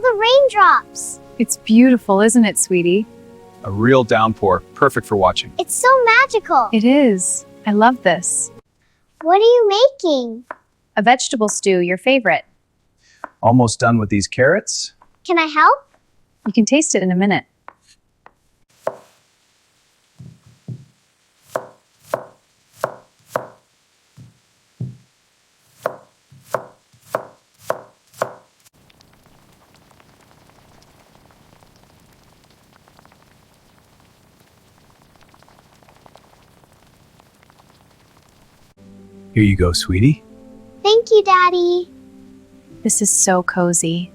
the raindrops. It's beautiful, isn't it, sweetie? A real downpour, perfect for watching. It's so magical. It is. I love this. What are you making? A vegetable stew, your favorite. Almost done with these carrots. Can I help? You can taste it in a minute. Here you go, sweetie. Thank you, Daddy. This is so cozy.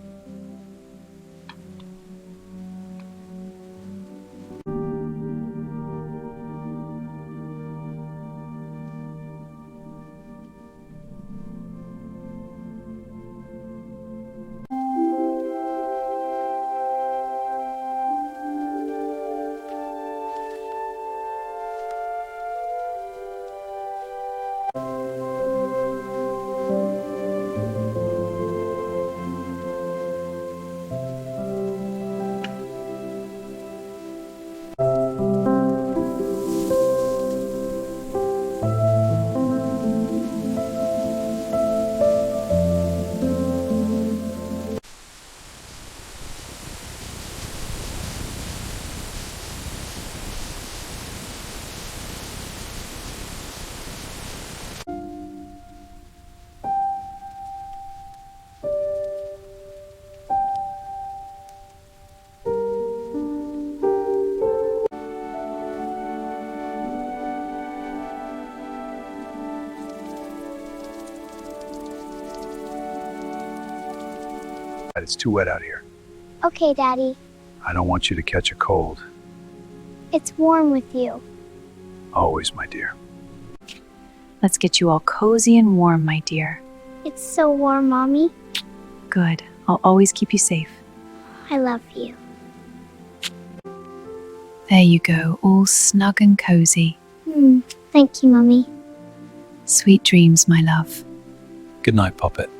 It's too wet out here. Okay, Daddy. I don't want you to catch a cold. It's warm with you. Always, my dear. Let's get you all cozy and warm, my dear. It's so warm, Mommy. Good. I'll always keep you safe. I love you. There you go, all snug and cozy. Thank you, Mommy. Sweet dreams, my love. Good night, Puppet.